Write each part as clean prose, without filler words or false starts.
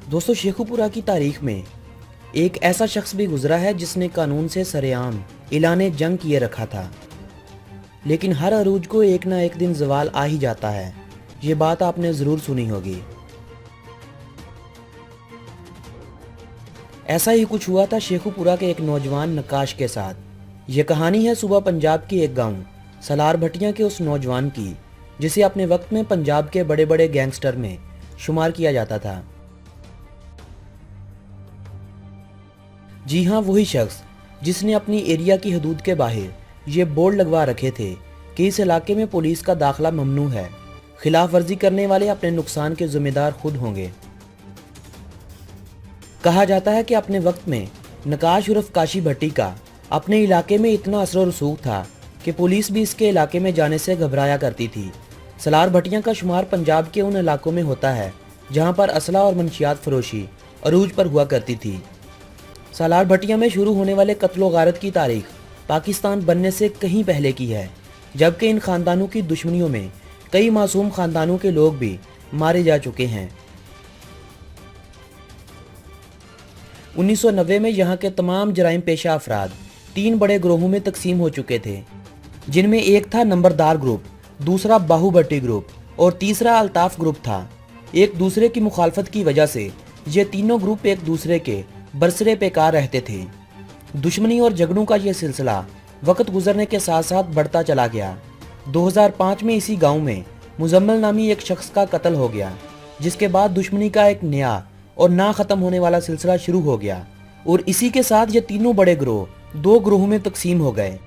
दोस्तों, शेखुपुरा की तारीख में एक ऐसा शख्स भी गुजरा है जिसने कानून से सरेआम ऐलान जंग किए रखा था, लेकिन हर अरूज को एक ना एक दिन ज़वाल आ ही जाता है। ये बात आपने ज़रूर सुनी होगी। ऐसा ही कुछ हुआ था शेखुपुरा के एक नौजवान नक्काश के साथ। ये कहानी है सुबह पंजाब के एक गांव सलार भटिया के उस नौजवान की, जिसे अपने वक्त में पंजाब के बड़े बड़े गैंगस्टर में शुमार किया जाता था। जी हाँ, वही शख्स जिसने अपनी एरिया की हदूद के बाहर ये बोर्ड लगवा रखे थे कि इस इलाके में पुलिस का दाखिला ममनू है, खिलाफ वर्जी करने वाले अपने नुकसान के जिम्मेदार खुद होंगे। कहा जाता है कि अपने वक्त में नक्काश उर्फ काशी भट्टी का अपने इलाके में इतना असर रसूख था कि पुलिस भी इसके इलाके में जाने से घबराया करती थी। सलार भटिया का शुमार पंजाब के उन इलाकों में होता है जहाँ पर असला और मंशियात फरोशी अरूज पर हुआ करती थी। सलार भटिया में शुरू होने वाले कत्लो गारत की तारीख पाकिस्तान बनने से कहीं पहले की है, जबकि इन खानदानों की दुश्मनियों में कई मासूम खानदानों के लोग भी मारे जा चुके हैं। 1990 में यहाँ के तमाम जराइम पेशा अफराद 3 बड़े ग्रोहों में तकसीम हो चुके थे, जिनमें एक था नंबरदार ग्रुप, दूसरा बाहू भट्टी ग्रुप और तीसरा अल्ताफ ग्रुप था। एक दूसरे की मुखालफत की वजह से ये तीनों ग्रुप एक दूसरे के बरसरे पेकार रहते थे। दुश्मनी और झगड़ों का यह सिलसिला वक्त गुजरने के साथ साथ बढ़ता चला गया। 2005 में इसी गांव में मुजम्मिल नामी एक शख्स का कत्ल हो गया, जिसके बाद दुश्मनी का एक नया और ना खत्म होने वाला सिलसिला शुरू हो गया और इसी के साथ ये तीनों बड़े ग्रोह 2 ग्रोहों में तकसीम हो गए।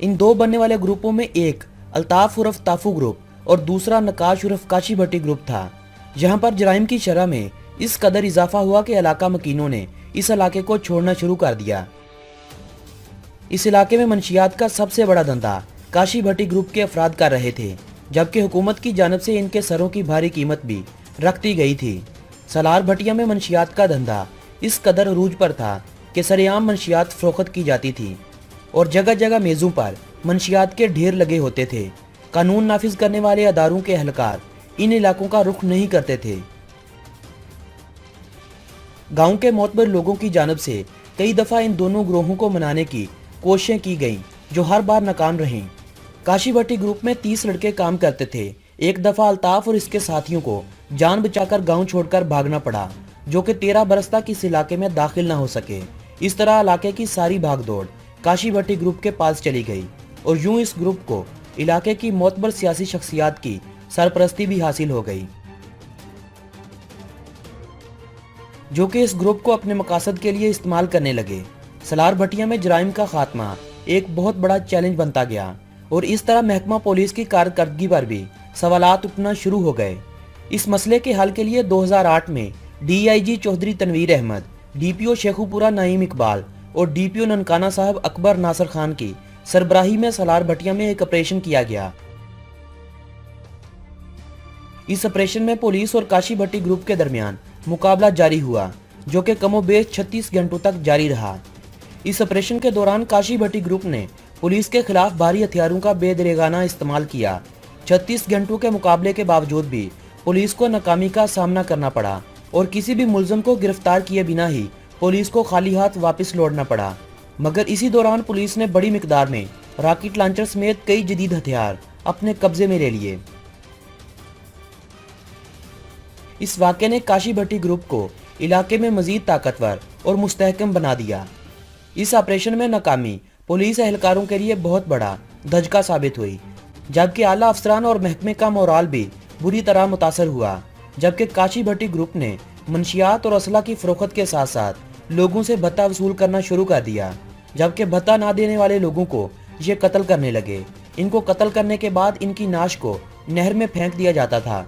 इन 2 बनने वाले ग्रुपों में एक अल्ताफ उर्फ ताफू ग्रुप और दूसरा नक्काश उर्फ काशी भट्टी ग्रुप था। यहाँ पर जराइम की शरह में इस कदर इजाफा हुआ कि इलाका मकीनों ने इस इलाके को छोड़ना शुरू कर दिया। इस इलाके में मंशियात का सबसे बड़ा धंधा काशी भट्टी ग्रुप के अफराद कर रहे थे, जबकि हुकूमत की जानब से इनके सरों की भारी कीमत भी रख दी गई थी। सलार भटिया में मंशियात का धंधा इस कदर अरूज पर था कि सरेआम मंशियात फरोख्त की जाती थी और जगह जगह मेज़ों पर मंशियात के ढेर लगे होते थे। कानून नाफिज करने वाले अदारों के एहलकार इन इलाकों का रुख नहीं करते थे। गांव के मोतबर लोगों की जानब से कई दफ़ा इन दोनों ग्रोहों को मनाने की कोशिशें की गईं, जो हर बार नाकाम रहीं। काशी भट्टी ग्रुप में 30 लड़के काम करते थे। एक दफ़ा अल्ताफ और इसके साथियों को जान बचाकर गांव छोड़कर भागना पड़ा, जो कि 13 बरस तक इस इलाके में दाखिल न हो सके। इस तरह इलाके की सारी भागदौड़ काशी भट्टी ग्रुप के पास चली गई और यूं इस ग्रुप को इलाके की मोतबर सियासी शख्सियात की सरपरस्ती भी हासिल हो गई, जो कि इस ग्रुप को अपने मकासद के लिए इस्तेमाल करने लगे। सलार भटिया में जराइम का खात्मा एक बहुत बड़ा चैलेंज बनता गया और इस तरह महकमा पुलिस की कारकर्दगी पर भी सवालात उठना शुरू हो गए। इस मसले के हल के लिए 2008 में DIG चौधरी तनवीर अहमद, DPO शेखुपुरा नईम इकबाल और DPO ननकाना साहब अकबर नासर खान की सरबराही में सलार भटिया में एक ऑपरेशन किया गया। इस ऑपरेशन में पुलिस और काशी भट्टी ग्रुप के दरमियान मुकाबला जारी हुआ, जो कि कमोबेश 36 घंटों तक जारी रहा। इस ऑपरेशन के दौरान काशी भट्टी ग्रुप ने पुलिस के खिलाफ भारी हथियारों का बेदरेगाना इस्तेमाल किया। 36 घंटों के मुकाबले के बावजूद भी पुलिस को नाकामी का सामना करना पड़ा और किसी भी मुलजम को गिरफ्तार किए बिना ही पुलिस को खाली हाथ वापस लौटना पड़ा। मगर इसी दौरान पुलिस ने बड़ी मिकदार में रॉकेट लॉन्चर समेत कई जदीद हथियार अपने कब्जे में ले लिए। इस वाक़े ने काशी भट्टी ग्रुप को इलाके में मजीद ताकतवर और मुस्तहकम बना दिया। इस ऑपरेशन में नाकामी पुलिस एहलकारों के लिए बहुत बड़ा धचका साबित हुई, जबकि आला अफसरान और महकमे का मोराल भी बुरी तरह मुतासर हुआ। जबकि काशी भट्टी ग्रुप ने मंशियात और असला की फरोख्त के साथ साथ लोगों से भत्ता वसूल करना शुरू कर दिया, जबकि भत्ता ना देने वाले लोगों को ये कत्ल करने लगे। इनको कत्ल करने के बाद इनकी नाश को नहर में फेंक दिया जाता था।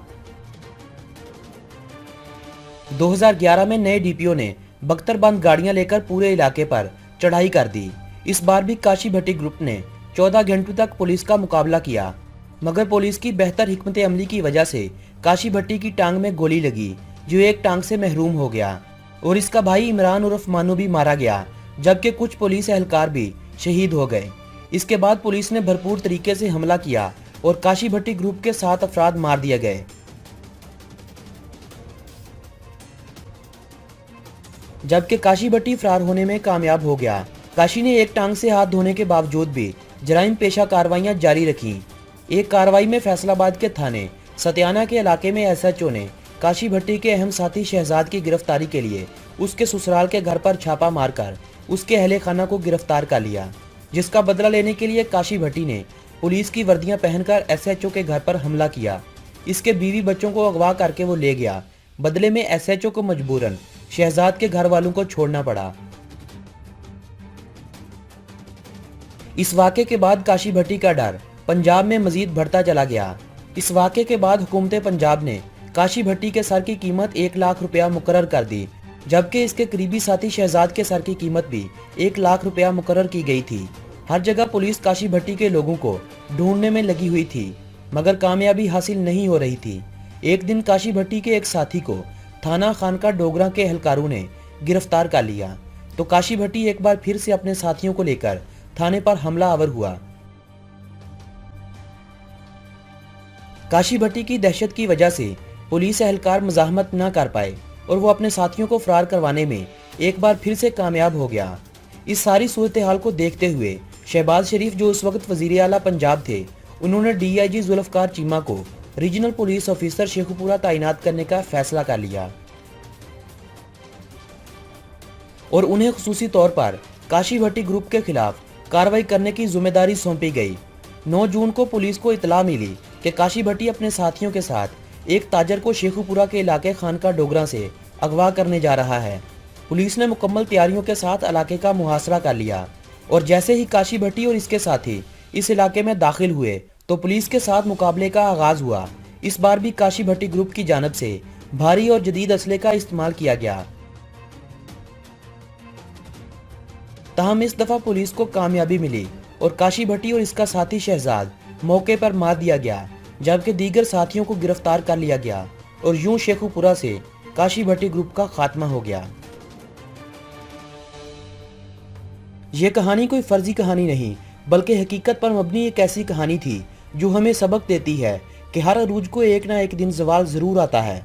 2011 में नए DPO ने बख्तरबंद गाड़ियां लेकर पूरे इलाके पर चढ़ाई कर दी। इस बार भी काशी भट्टी ग्रुप ने 14 घंटों तक पुलिस का मुकाबला किया, मगर पुलिस की बेहतर हिकमत अमली की वजह से काशी भट्टी की टांग में गोली लगी, जो एक टांग से महरूम हो गया और इसका भाई इमरान उर्फ मानू भी मारा गया, जबकि कुछ पुलिस एहलकार भी शहीद हो गए। इसके बाद पुलिस ने भरपूर तरीके से हमला किया और काशी भट्टी ग्रुप के 7 अफराद मार दिए गए। जबकि काशी भट्टी फरार होने में कामयाब हो गया। काशी ने एक टांग से हाथ धोने के बावजूद भी जराइम पेशा कार्रवाइयां जारी रखी। एक कार्रवाई में फैसलाबाद के थाने सत्याना के इलाके में एसएचओ ने काशी भट्टी के अहम साथी शहजाद की गिरफ्तारी के लिए उसके ससुराल के घर पर छापा मारकर उसके अहले खाना को गिरफ्तार कर लिया, जिसका बदला लेने के लिए काशी भट्टी ने पुलिस की वर्दियां पहनकर एसएचओ के घर पर हमला किया। इसके बीवी बच्चों को अगवा करके वो ले गया। बदले में एसएचओ को मजबूरन शहजाद के घर वालों को छोड़ना पड़ा। इस वाक़े के बाद काशी भट्टी का डर पंजाब में मजीद बढ़ता चला गया। इस वाक़े के बाद हुकूमत पंजाब ने काशी भट्टी के सर की कीमत 1 लाख रुपया मुकर्रर कर दी, जबकि इसके करीबी साथी शहजाद के सर की कीमत भी 1 लाख रुपया मुकर्रर की गई थी। हर जगह पुलिस काशी भट्टी के लोगों को ढूंढने में लगी हुई थी, मगर कामयाबी हासिल नहीं हो रही थी। एक दिन काशी भट्टी के एक साथी को थाना खानका डोगरा के एहलकारों ने गिरफ्तार कर लिया, तो काशी भट्टी एक बार फिर से अपने साथियों को लेकर थाने पर हमला आवर हुआ। काशी भट्टी की दहशत की वजह से पुलिस एहलकार मज़ाहमत न कर पाए और वो अपने साथियों को फरार करवाने में एक बार फिर से कामयाब हो गया। इस सारी सूरत हाल को देखते हुए शहबाज शरीफ, जो उस वक्त वजीर आला पंजाब थे, उन्होंने डीआईजी जुल्फकार चीमा को रीजनल पुलिस ऑफिसर शेखुपुरा तैनात करने का फैसला कर लिया और उन्हें खुसूसी तौर पर काशी भट्टी ग्रुप के खिलाफ कार्रवाई करने की जिम्मेदारी सौंपी गई। 9 जून को पुलिस को इतला मिली कि काशी भट्टी अपने साथियों के साथ एक ताजर को शेखुपुरा के इलाके खानका डोगरा से अगवा करने जा रहा है। पुलिस ने मुकम्मल तैयारियों के साथ इलाके का मुहासरा कर लिया और जैसे ही काशी भट्टी और इसके साथी इस इलाके में दाखिल हुए तो पुलिस के साथ मुकाबले का आगाज हुआ। इस बार भी काशी भट्टी ग्रुप की जानब से भारी और जदीद असले का इस्तेमाल किया गया। ताहम इस दफा पुलिस को कामयाबी मिली और काशी भट्टी और इसका साथी शहजाद मौके पर मार दिया गया, जबकि दीगर साथियों को गिरफ्तार कर लिया गया और यूं शेखुपुरा से काशी भट्टी ग्रुप का खात्मा हो गया। यह कहानी कोई फर्जी कहानी नहीं, बल्कि हकीकत पर मबनी एक ऐसी कहानी थी जो हमें सबक देती है कि हर अरूज को एक ना एक दिन ज़वाल ज़रूर आता है।